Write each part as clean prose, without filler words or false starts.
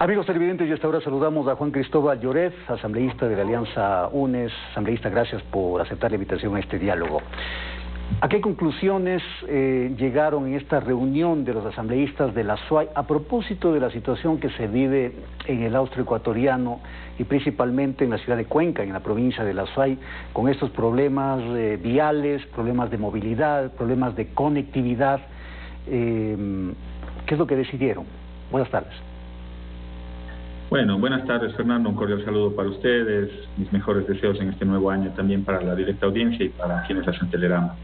Amigos televidentes, y hasta ahora saludamos a Juan Cristóbal Lloret, asambleísta de la Alianza UNES. Asambleísta, gracias por aceptar la invitación a este diálogo. ¿A qué conclusiones llegaron en esta reunión de los asambleístas de la SUAY a propósito de la situación que se vive en el austroecuatoriano y principalmente en la ciudad de Cuenca, en la provincia de la SUAY, con estos problemas viales, problemas de movilidad, problemas de conectividad? ¿Qué es lo que decidieron? Buenas tardes. Bueno, buenas tardes, Fernando, un cordial saludo para ustedes, mis mejores deseos en este nuevo año también para la directa audiencia y para quienes hacen Telerama.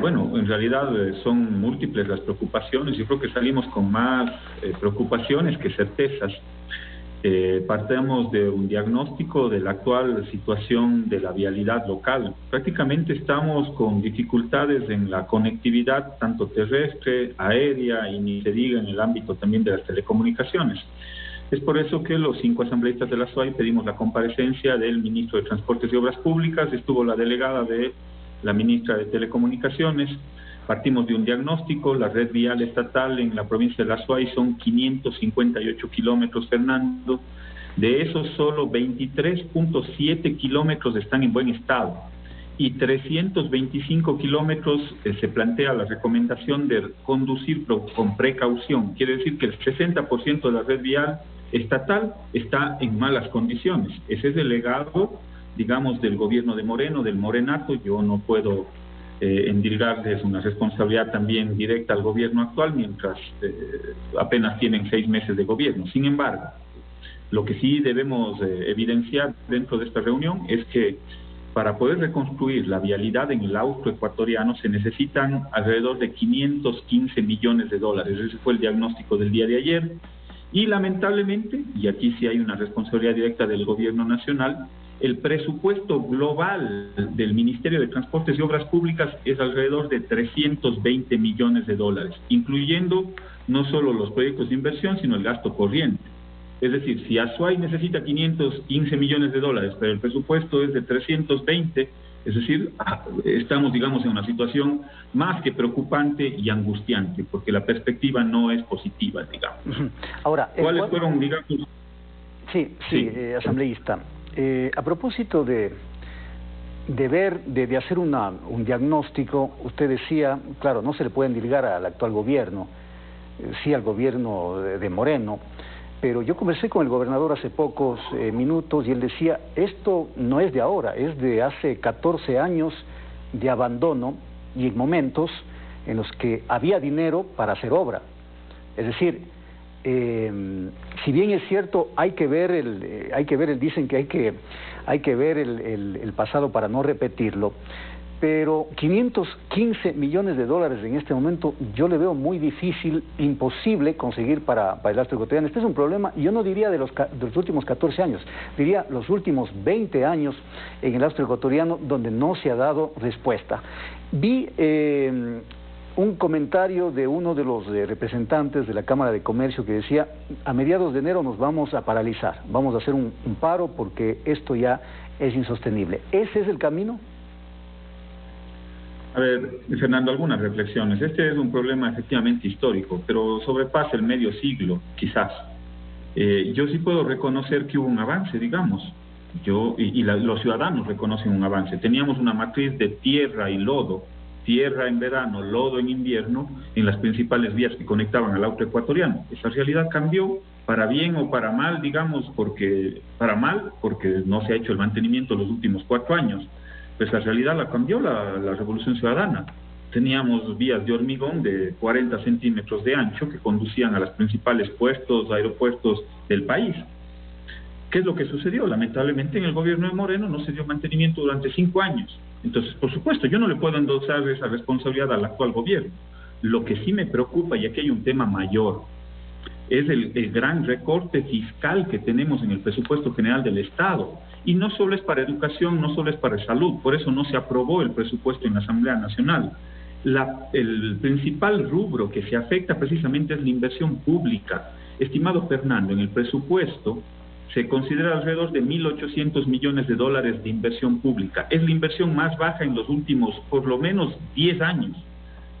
Bueno, en realidad son múltiples las preocupaciones. Yo creo que salimos con más preocupaciones que certezas. Partamos de un diagnóstico de la actual situación de la vialidad local. Prácticamente estamos con dificultades en la conectividad tanto terrestre, aérea y ni se diga en el ámbito también de las telecomunicaciones. Es por eso que los 5 asambleístas de la SUAY pedimos la comparecencia del ministro de Transportes y Obras Públicas, estuvo la delegada de la ministra de Telecomunicaciones. Partimos de un diagnóstico, la red vial estatal en la provincia de la SUAY son 558 kilómetros, Fernando. De esos, solo 23.7 kilómetros están en buen estado y 325 kilómetros se plantea la recomendación de conducir con precaución. Quiere decir que el 60% de la red vial estatal está en malas condiciones. Ese es el legado, digamos, del gobierno de Moreno, del morenato. Yo no puedo endilgarles una responsabilidad también directa al gobierno actual, mientras apenas tienen 6 meses de gobierno. Sin embargo, lo que sí debemos evidenciar dentro de esta reunión es que para poder reconstruir la vialidad en el austroecuatoriano se necesitan alrededor de 515 millones de dólares. Ese fue el diagnóstico del día de ayer. Y lamentablemente, y aquí sí hay una responsabilidad directa del gobierno nacional, el presupuesto global del Ministerio de Transportes y Obras Públicas es alrededor de 320 millones de dólares, incluyendo no solo los proyectos de inversión, sino el gasto corriente. Es decir, si SUAY necesita 515 millones de dólares, pero el presupuesto es de 320, es decir, estamos, digamos, en una situación más que preocupante y angustiante, porque la perspectiva no es positiva, digamos. Ahora, ¿cuáles fueron, digamos? Sí, asambleísta. A propósito de hacer un diagnóstico, usted decía, claro, no se le puede endilgar al actual gobierno, sí al gobierno de Moreno, pero yo conversé con el gobernador hace pocos minutos y él decía, esto no es de ahora, es de hace 14 años de abandono y en momentos en los que había dinero para hacer obra. Es decir, si bien es cierto, dicen que hay que ver el pasado para no repetirlo, pero 515 millones de dólares en este momento yo le veo muy difícil, imposible conseguir para el austroecuatoriano. Este es un problema, yo no diría de los últimos 14 años, diría los últimos 20 años en el austroecuatoriano donde no se ha dado respuesta. Vi un comentario de uno de los representantes de la Cámara de Comercio que decía, a mediados de enero nos vamos a paralizar, vamos a hacer un paro porque esto ya es insostenible. ¿Ese es el camino? A ver, Fernando, algunas reflexiones. Este es un problema efectivamente histórico, pero sobrepasa el medio siglo, quizás. Yo sí puedo reconocer que hubo un avance, digamos. Los ciudadanos reconocen un avance. Teníamos una matriz de tierra y lodo, tierra en verano, lodo en invierno, en las principales vías que conectaban al austroecuatoriano. Esa realidad cambió, para bien o para mal, digamos, porque no se ha hecho el mantenimiento los últimos 4 años. Pues la realidad la cambió la Revolución Ciudadana. Teníamos vías de hormigón de 40 centímetros de ancho que conducían a los principales puestos, aeropuertos del país. ¿Qué es lo que sucedió? Lamentablemente en el gobierno de Moreno no se dio mantenimiento durante 5 años. Entonces, por supuesto, yo no le puedo endosar esa responsabilidad al actual gobierno. Lo que sí me preocupa, y aquí hay un tema mayor, es el gran recorte fiscal que tenemos en el presupuesto general del Estado. Y no solo es para educación, no solo es para salud, por eso no se aprobó el presupuesto en la Asamblea Nacional. El principal rubro que se afecta precisamente es la inversión pública. Estimado Fernando, en el presupuesto se considera alrededor de 1.800 millones de dólares de inversión pública. Es la inversión más baja en los últimos, por lo menos, 10 años.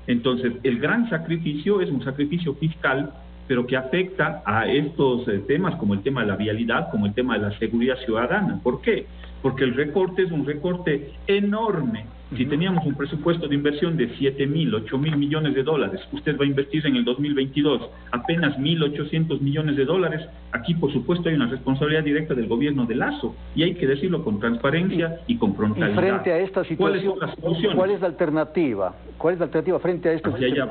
Entonces, el gran sacrificio es un sacrificio fiscal pero que afecta a estos temas como el tema de la vialidad, como el tema de la seguridad ciudadana. ¿Por qué? Porque el recorte es un recorte enorme. Si teníamos un presupuesto de inversión de 7.000, 8.000 millones de dólares, usted va a invertir en el 2022 apenas 1.800 millones de dólares. Aquí, por supuesto, hay una responsabilidad directa del gobierno de Lasso, y hay que decirlo con transparencia y con frontalidad. Y frente a esta situación, ¿cuáles son las soluciones? ¿Cuál es la alternativa? ¿Cuál es la alternativa frente a esta situación?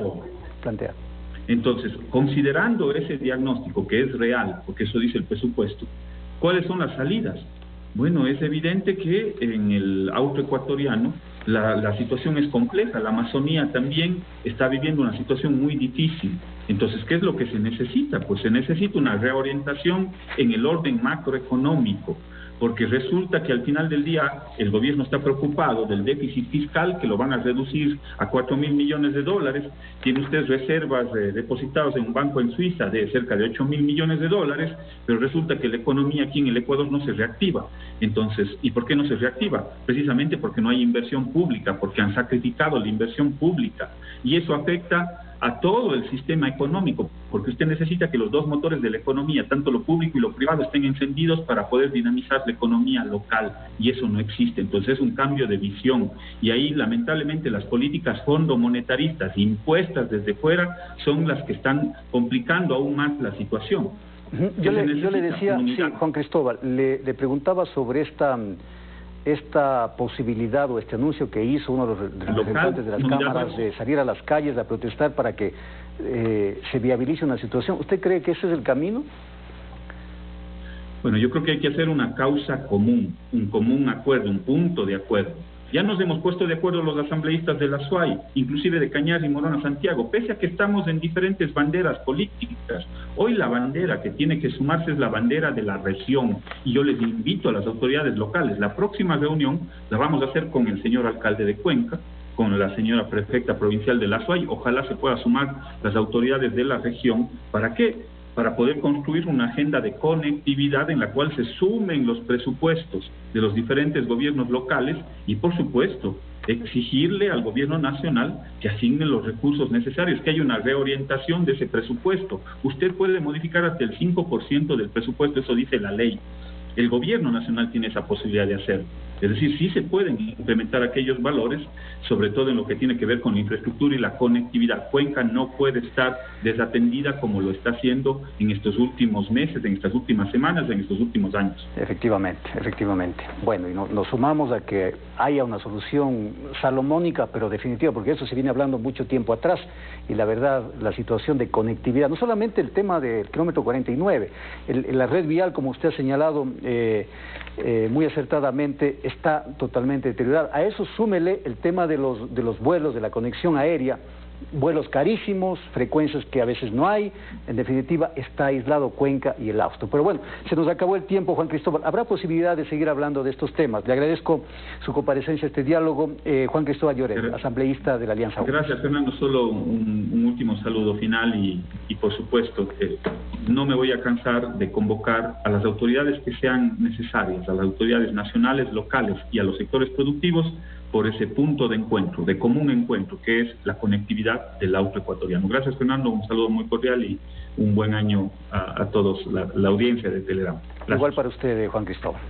Plantea. Entonces, considerando ese diagnóstico que es real, porque eso dice el presupuesto, ¿cuáles son las salidas? Bueno, es evidente que en el auto ecuatoriano la situación es compleja. La Amazonía también está viviendo una situación muy difícil. Entonces, ¿qué es lo que se necesita? Pues se necesita una reorientación en el orden macroeconómico, porque resulta que al final del día el gobierno está preocupado del déficit fiscal, que lo van a reducir a 4.000 millones de dólares. Tiene usted reservas depositadas en un banco en Suiza de cerca de 8.000 millones de dólares, pero resulta que la economía aquí en el Ecuador no se reactiva. Entonces, ¿y por qué no se reactiva? Precisamente porque no hay inversión pública, porque han sacrificado la inversión pública, y eso afecta a todo el sistema económico, porque usted necesita que los dos motores de la economía, tanto lo público y lo privado, estén encendidos para poder dinamizar la economía local, y eso no existe. Entonces es un cambio de visión, y ahí lamentablemente las políticas fondomonetaristas impuestas desde fuera son las que están complicando aún más la situación. Yo le decía, sí, Juan Cristóbal, le preguntaba sobre esta posibilidad o este anuncio que hizo uno de los representantes de las cámaras de salir a las calles a protestar para que se viabilice una situación. ¿Usted cree que ese es el camino? Bueno, yo creo que hay que hacer una causa común, un común acuerdo, un punto de acuerdo. Ya nos hemos puesto de acuerdo los asambleístas de la SUAY, inclusive de Cañar y Morona Santiago, pese a que estamos en diferentes banderas políticas. Hoy la bandera que tiene que sumarse es la bandera de la región, y yo les invito a las autoridades locales. La próxima reunión la vamos a hacer con el señor alcalde de Cuenca, con la señora prefecta provincial de la SUAY. Ojalá se pueda sumar las autoridades de la región. ¿Para qué? Para poder construir una agenda de conectividad en la cual se sumen los presupuestos de los diferentes gobiernos locales y, por supuesto, exigirle al gobierno nacional que asigne los recursos necesarios, que haya una reorientación de ese presupuesto. Usted puede modificar hasta el 5% del presupuesto, eso dice la ley. El gobierno nacional tiene esa posibilidad de hacerlo. Es decir, sí se pueden implementar aquellos valores, sobre todo en lo que tiene que ver con la infraestructura y la conectividad. Cuenca no puede estar desatendida como lo está haciendo en estos últimos meses, en estas últimas semanas, en estos últimos años. Efectivamente, efectivamente. Bueno, y nos sumamos a que haya una solución salomónica, pero definitiva, porque eso se viene hablando mucho tiempo atrás, y la verdad, la situación de conectividad, no solamente el tema del kilómetro 49, la red vial, como usted ha señalado muy acertadamente, está totalmente deteriorada. A eso súmele el tema de los vuelos, de la conexión aérea, vuelos carísimos, frecuencias que a veces no hay. En definitiva, está aislado Cuenca y el Austro. Pero bueno, se nos acabó el tiempo, Juan Cristóbal. ¿Habrá posibilidad de seguir hablando de estos temas? Le agradezco su comparecencia a este diálogo. Juan Cristóbal Lloret, asambleísta de la Alianza. Gracias, Fernando. Solo un último saludo final y por supuesto, no me voy a cansar de convocar a las autoridades que sean necesarias, a las autoridades nacionales, locales y a los sectores productivos, por ese punto de encuentro, de común encuentro, que es la conectividad del auto ecuatoriano. Gracias, Fernando, un saludo muy cordial y un buen año a todos, la audiencia de Telerama. Igual para usted, Juan Cristóbal.